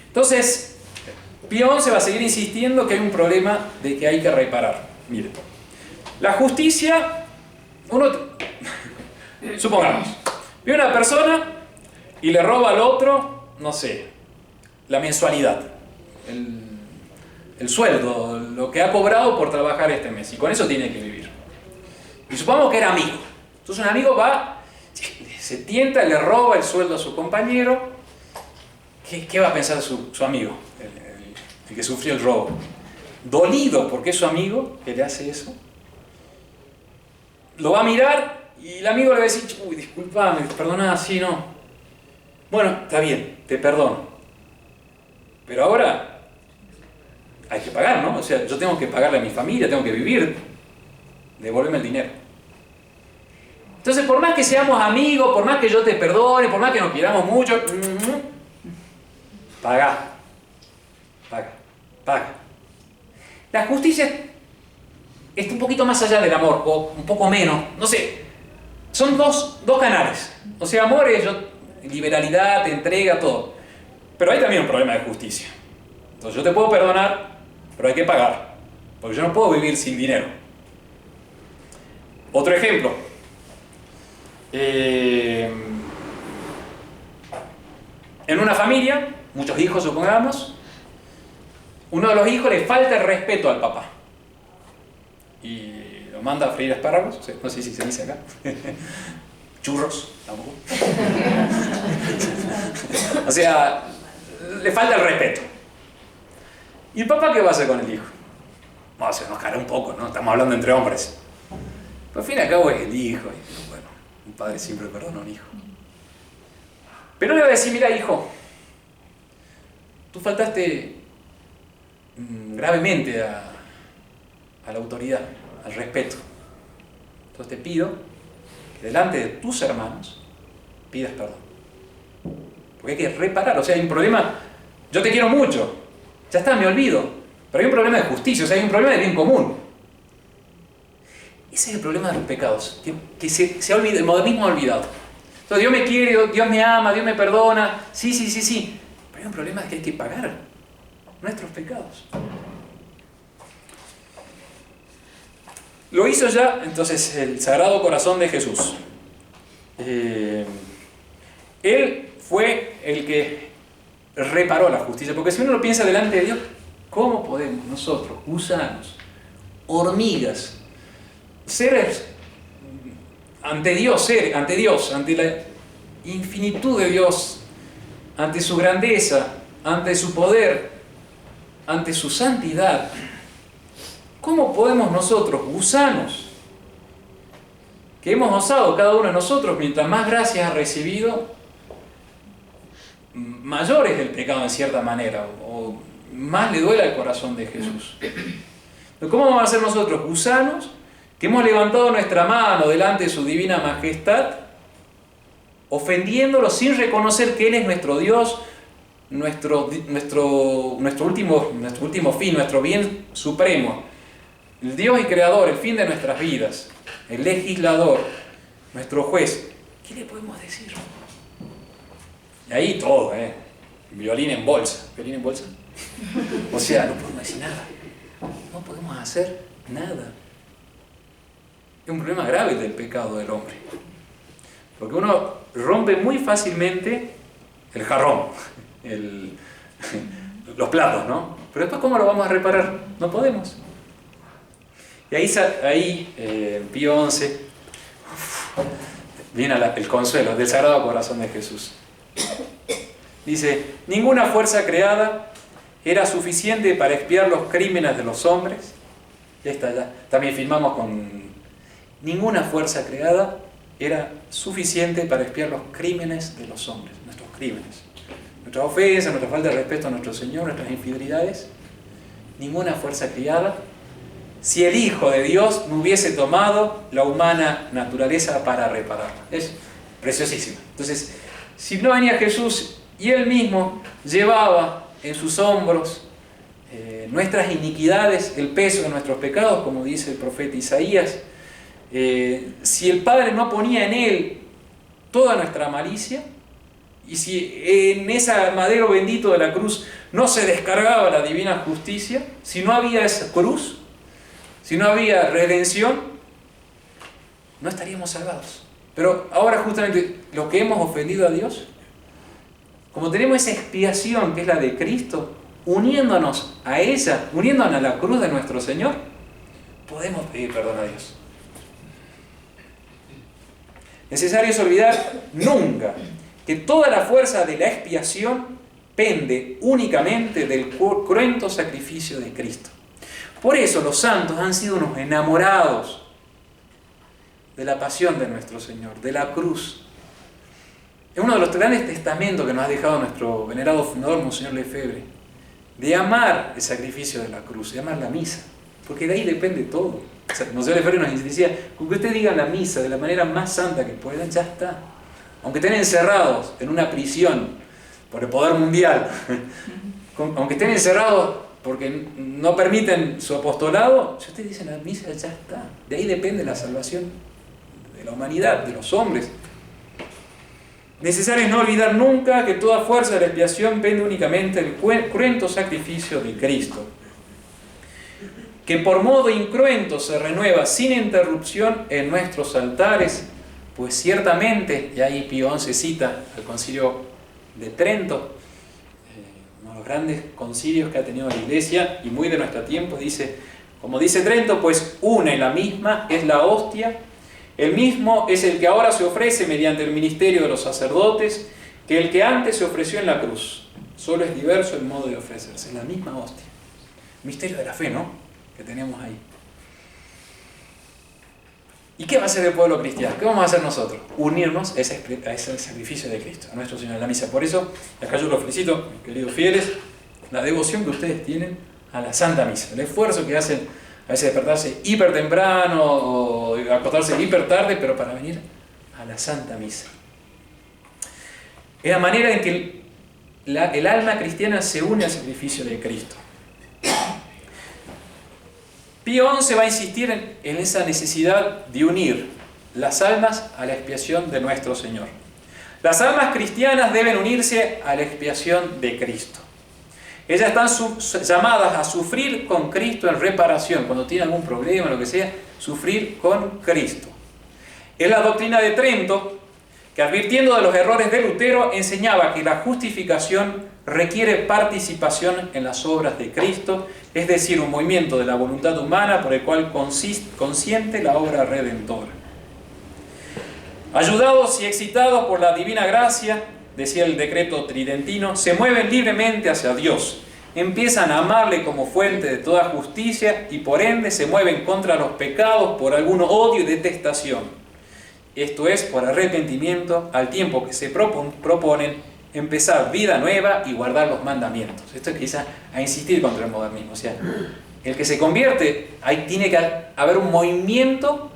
Entonces, Pío XI va a seguir insistiendo que hay un problema de que hay que reparar. Miren, la justicia, supongamos, viene una persona y le roba al otro, no sé, la mensualidad, el sueldo, lo que ha cobrado por trabajar este mes, y con eso tiene que vivir. Y supongamos que era amigo. Entonces un amigo va, se tienta, le roba el sueldo a su compañero. ¿Qué va a pensar su amigo, el que sufrió el robo? Dolido porque es su amigo que le hace eso. Lo va a mirar y el amigo le va a decir, uy, disculpame, perdona, sí, no. Bueno, está bien, te perdono. Pero ahora hay que pagar, ¿no? O sea, yo tengo que pagarle a mi familia, tengo que vivir. Devuélveme el dinero. Entonces, por más que seamos amigos, por más que yo te perdone, por más que nos queramos mucho, paga. La justicia está un poquito más allá del amor, o un poco menos, no sé. Son dos canales. O sea, amor es liberalidad, entrega, todo. Pero hay también un problema de justicia. Entonces yo te puedo perdonar, pero hay que pagar. Porque yo no puedo vivir sin dinero. Otro ejemplo. En una familia, muchos hijos supongamos, uno de los hijos le falta el respeto al papá. Y lo manda a freír espárragos, no sé si se dice acá. Churros, tampoco. O sea, le falta el respeto. ¿Y el papá qué va a hacer con el hijo? No, se enojará un poco, ¿no? Estamos hablando entre hombres. Pero al fin y al cabo es el hijo. Y, bueno, un padre siempre perdona a un hijo. Pero le va a decir, mira, hijo, tú faltaste gravemente a la autoridad, al respeto. Entonces te pido que delante de tus hermanos pidas perdón. Porque hay que reparar, o sea, hay un problema. Yo te quiero mucho, ya está, me olvido. Pero hay un problema de justicia, o sea, hay un problema de bien común. Ese es el problema de los pecados, que se ha olvidado, el modernismo ha olvidado. Entonces Dios me quiere, Dios me ama, Dios me perdona, sí. Pero hay un problema de que hay que pagar nuestros pecados. Lo hizo ya, entonces, el Sagrado Corazón de Jesús. Él fue el que reparó la justicia. Porque si uno lo piensa delante de Dios, ¿cómo podemos nosotros, gusanos, hormigas, seres ante Dios, ante la infinitud de Dios, ante su grandeza, ante su poder, ante su santidad, cómo podemos nosotros, gusanos, que hemos osado cada uno de nosotros, mientras más gracias ha recibido, mayor es el pecado en cierta manera, o más le duele al corazón de Jesús? ¿Cómo vamos a ser nosotros, gusanos, que hemos levantado nuestra mano delante de su divina majestad, ofendiéndolo sin reconocer que Él es nuestro Dios, nuestro último fin, nuestro bien supremo, el Dios y Creador, el fin de nuestras vidas, el legislador, nuestro juez? ¿Qué le podemos decir? Y ahí todo, violín en bolsa. ¿Violín en bolsa? O sea, no podemos decir nada. No podemos hacer nada. Es un problema grave del pecado del hombre. Porque uno rompe muy fácilmente el jarrón, los platos, ¿no? Pero después, ¿cómo lo vamos a reparar? No podemos. Y ahí Pío XI, viene el consuelo del Sagrado Corazón de Jesús. Dice: ninguna fuerza creada era suficiente para expiar los crímenes de los hombres. Ya está, ya. También firmamos con: ninguna fuerza creada era suficiente para expiar los crímenes de los hombres, nuestros crímenes, nuestras ofensas, nuestra falta de respeto a nuestro Señor, nuestras infidelidades. Ninguna fuerza creada, si el Hijo de Dios no hubiese tomado la humana naturaleza para repararla. Es preciosísimo. Entonces, si no venía Jesús y Él mismo llevaba en sus hombros nuestras iniquidades, el peso de nuestros pecados, como dice el profeta Isaías, si el Padre no ponía en Él toda nuestra malicia, y si en ese madero bendito de la cruz no se descargaba la divina justicia, si no había esa cruz, si no había redención, no estaríamos salvados. Pero ahora justamente lo que hemos ofendido a Dios, como tenemos esa expiación que es la de Cristo, uniéndonos a ella, uniéndonos a la cruz de nuestro Señor, podemos pedir perdón a Dios. Necesario es olvidar nunca que toda la fuerza de la expiación pende únicamente del cruento sacrificio de Cristo. Por eso los santos han sido unos enamorados de la pasión de nuestro Señor, de la cruz. Es uno de los grandes testamentos que nos ha dejado nuestro venerado fundador, Monseñor Lefebvre, de amar el sacrificio de la cruz, de amar la misa, porque de ahí depende todo. O sea, Monseñor Lefebvre nos decía: con que usted diga la misa de la manera más santa que pueda, ya está. Aunque estén encerrados en una prisión por el poder mundial, aunque estén encerrados porque no permiten su apostolado, si ustedes dicen la misa, ya está. De ahí depende la salvación de la humanidad, de los hombres. Necesario es no olvidar nunca que toda fuerza de la expiación pende únicamente del cruento sacrificio de Cristo, que por modo incruento se renueva sin interrupción en nuestros altares, pues ciertamente, y ahí Pío XI cita al Concilio de Trento, uno de los grandes concilios que ha tenido la Iglesia y muy de nuestro tiempo, dice, como dice Trento, pues una y la misma es la hostia, el mismo es el que ahora se ofrece mediante el ministerio de los sacerdotes, que el que antes se ofreció en la cruz. Solo es diverso el modo de ofrecerse, es la misma hostia. Misterio de la fe, ¿no?, que tenemos ahí. ¿Y qué va a hacer el pueblo cristiano? ¿Qué vamos a hacer nosotros? Unirnos a ese sacrificio de Cristo, a nuestro Señor en la misa. Por eso, acá yo los felicito, mis queridos fieles, la devoción que ustedes tienen a la Santa Misa, el esfuerzo que hacen a veces despertarse hiper temprano o acostarse hiper tarde, pero para venir a la Santa Misa. Es la manera en que el alma cristiana se une al sacrificio de Cristo. Pío XI va a insistir en esa necesidad de unir las almas a la expiación de nuestro Señor. Las almas cristianas deben unirse a la expiación de Cristo. Ellas están llamadas a sufrir con Cristo en reparación. Cuando tienen algún problema, lo que sea, sufrir con Cristo. Es la doctrina de Trento que advirtiendo de los errores de Lutero, enseñaba que la justificación requiere participación en las obras de Cristo, es decir, un movimiento de la voluntad humana por el cual consiente la obra redentora. Ayudados y excitados por la divina gracia, decía el decreto tridentino, se mueven libremente hacia Dios, empiezan a amarle como fuente de toda justicia y por ende se mueven contra los pecados por algún odio y detestación. Esto es, por arrepentimiento, al tiempo que se proponen empezar vida nueva y guardar los mandamientos. Esto es quizá a insistir contra el modernismo. O sea, el que se convierte, ahí tiene que haber un movimiento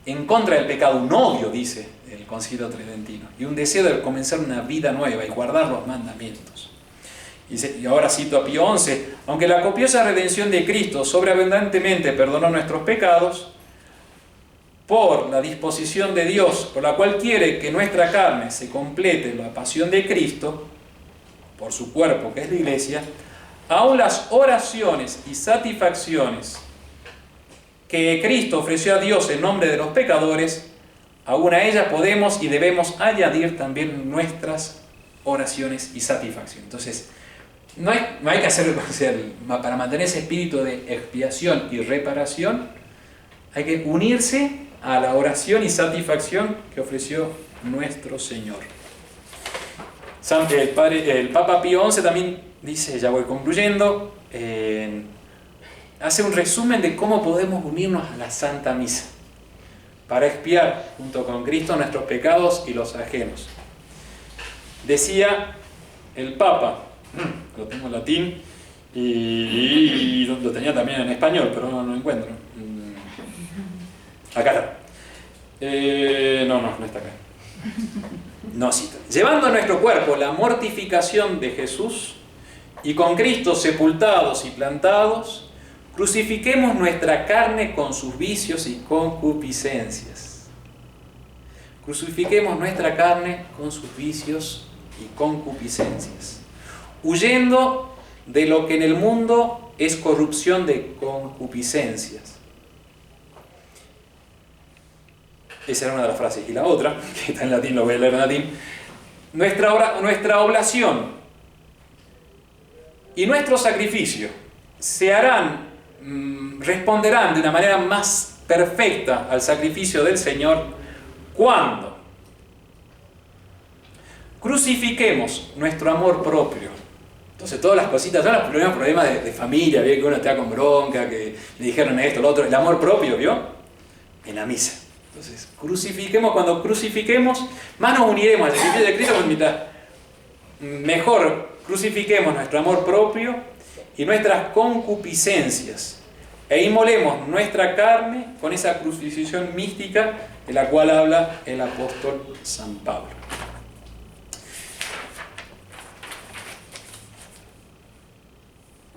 en contra del pecado, un odio, dice el Concilio Tridentino, y un deseo de comenzar una vida nueva y guardar los mandamientos. Y ahora cito a Pío XI, aunque la copiosa redención de Cristo sobreabundantemente perdonó nuestros pecados, por la disposición de Dios, por la cual quiere que nuestra carne se complete en la pasión de Cristo, por su cuerpo que es la Iglesia, aún las oraciones y satisfacciones que Cristo ofreció a Dios en nombre de los pecadores, aún a ellas podemos y debemos añadir también nuestras oraciones y satisfacciones. Entonces, no hay que hacer, o sea, para mantener ese espíritu de expiación y reparación, hay que unirse a la oración y satisfacción que ofreció nuestro Señor. El Papa Pío XI también dice, ya voy concluyendo, hace un resumen de cómo podemos unirnos a la Santa Misa para expiar junto con Cristo nuestros pecados y los ajenos. Decía el Papa, lo tengo en latín y lo tenía también en español, pero no lo encuentro. Acá está. No está acá. No cita. Llevando a nuestro cuerpo la mortificación de Jesús y con Cristo sepultados y plantados, crucifiquemos nuestra carne con sus vicios y concupiscencias. Crucifiquemos nuestra carne con sus vicios y concupiscencias, huyendo de lo que en el mundo es corrupción de concupiscencias. Esa era una de las frases. Y la otra, que está en latín, lo voy a leer en latín. Nuestra oblación y nuestro sacrificio responderán de una manera más perfecta al sacrificio del Señor cuando crucifiquemos nuestro amor propio. Entonces todas las cositas, todos los problemas de familia, ¿vio? Que uno está con bronca, que le dijeron esto, lo otro, el amor propio, ¿vio? En la misa. Entonces, cuando crucifiquemos, más nos uniremos al sacrificio de Cristo, pues mejor crucifiquemos nuestro amor propio y nuestras concupiscencias e inmolemos nuestra carne con esa crucifixión mística de la cual habla el apóstol San Pablo.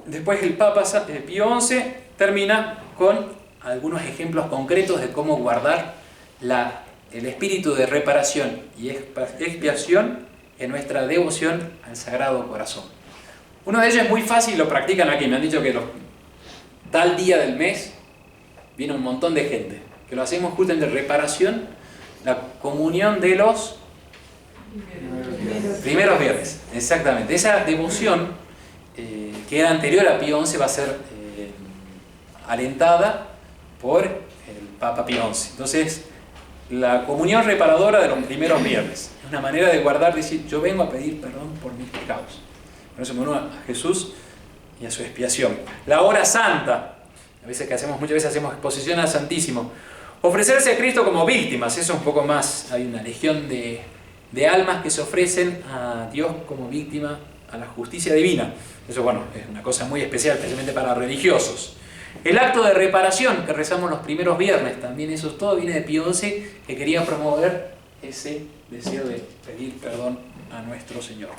Después el Papa Pío XI termina con algunos ejemplos concretos de cómo guardar el espíritu de reparación y expiación en nuestra devoción al Sagrado Corazón. Uno de ellos es muy fácil, lo practican aquí. Me han dicho que tal día del mes viene un montón de gente, que lo hacemos justo en reparación, la comunión de los primeros viernes. Exactamente. Esa devoción que era anterior a Pío XI va a ser alentada por el Papa Pío XI. Entonces, la comunión reparadora de los primeros viernes es una manera de guardar, decir, yo vengo a pedir perdón por mis pecados. Por eso me uno a Jesús y a su expiación. La hora santa, muchas veces hacemos exposición al Santísimo. Ofrecerse a Cristo como víctimas, eso es un poco más, hay una legión de almas que se ofrecen a Dios como víctima a la justicia divina. Eso, bueno, es una cosa muy especial, especialmente para religiosos. El acto de reparación que rezamos los primeros viernes, también eso todo viene de Pío XI, que quería promover ese deseo de pedir perdón a nuestro Señor.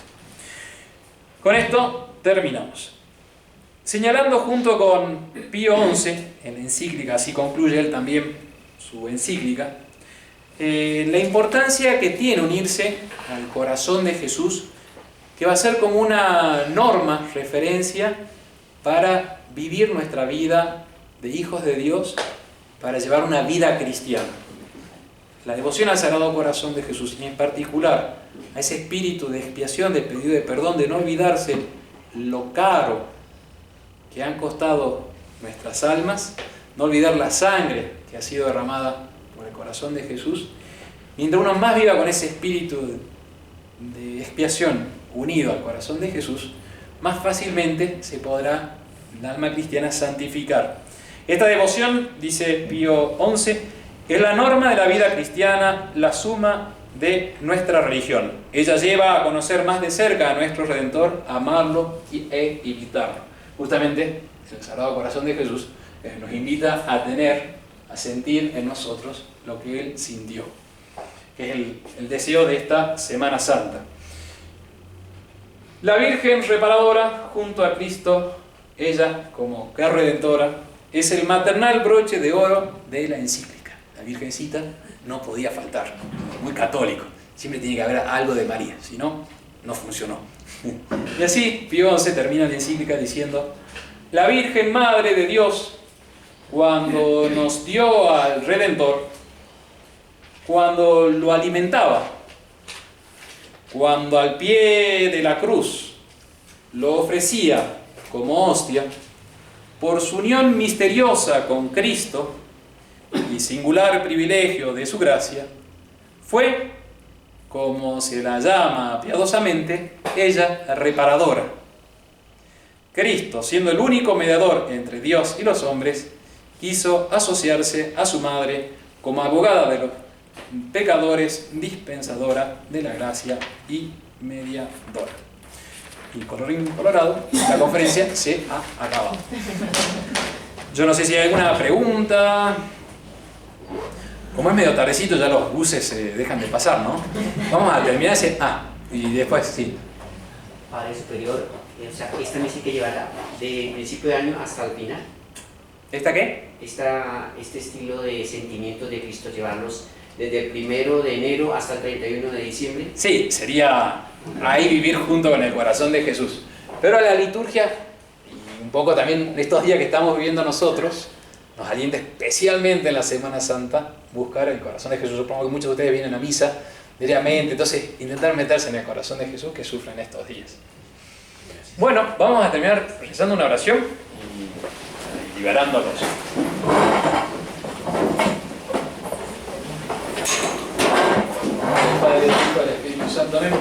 Con esto terminamos. Señalando junto con Pío XI, en la encíclica, así concluye él también su encíclica, la importancia que tiene unirse al corazón de Jesús, que va a ser como una norma, referencia, para vivir nuestra vida de hijos de Dios, para llevar una vida cristiana. La devoción al Sagrado Corazón de Jesús, y en particular a ese espíritu de expiación, de pedido de perdón, de no olvidarse lo caro que han costado nuestras almas, no olvidar la sangre que ha sido derramada por el corazón de Jesús. Mientras uno más viva con ese espíritu de expiación unido al corazón de Jesús, más fácilmente se podrá el alma cristiana santificar. Esta devoción, dice Pío XI, es la norma de la vida cristiana, la suma de nuestra religión. Ella lleva a conocer más de cerca a nuestro Redentor, a amarlo e imitarlo. Justamente el Sagrado Corazón de Jesús nos invita a sentir en nosotros lo que Él sintió, que es el deseo de esta Semana Santa. La Virgen reparadora, junto a Cristo, ella como que redentora, es el maternal broche de oro de la encíclica. La Virgencita no podía faltar, muy católico, siempre tiene que haber algo de María, si no, no funcionó. Y así Pío XI termina la encíclica diciendo: la Virgen Madre de Dios, cuando nos dio al Redentor, cuando lo alimentaba, cuando al pie de la cruz lo ofrecía como hostia, por su unión misteriosa con Cristo y singular privilegio de su gracia, fue, como se la llama piadosamente, ella reparadora. Cristo, siendo el único mediador entre Dios y los hombres, quiso asociarse a su madre como abogada de los pecadores, dispensadora de la gracia y mediadora. Y colorín colorado, la conferencia se ha acabado. Yo no sé si hay alguna pregunta. Como es medio tardecito, ya los buses se dejan de pasar, ¿no? Vamos a terminar ese... y después sí. Padre Superior, o sea, esta misa hay que llevarla de principio de año hasta el final. ¿Esta qué? Este estilo de sentimientos de Cristo, llevarlos desde el 1 de enero hasta el 31 de diciembre. Sí, sería ahí vivir junto con el corazón de Jesús. Pero la liturgia, y un poco también estos días que estamos viviendo nosotros, nos alienta especialmente en la Semana Santa buscar el corazón de Jesús. Supongo que muchos de ustedes vienen a misa diariamente, entonces intentar meterse en el corazón de Jesús que sufren estos días. Bueno, vamos a terminar realizando una oración y liberándolos. Padre, del Hijo, del Espíritu Santo, amén.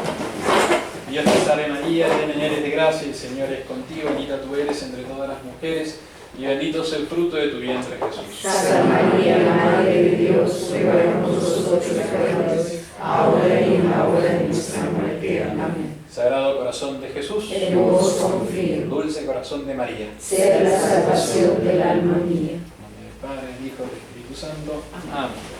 Dios te salve María, llena eres de gracia, el Señor es contigo, bendita tú eres entre todas las mujeres, y bendito es el fruto de tu vientre, Jesús. Santa María, Madre de Dios, ruega por nosotros pecadores, ahora y en la hora de nuestra muerte. Amén. Sagrado Corazón de Jesús, En vos confío. Dulce Corazón de María, Sea la salvación del alma mía. en nombre del Padre, del Hijo y del Espíritu Santo. Amén.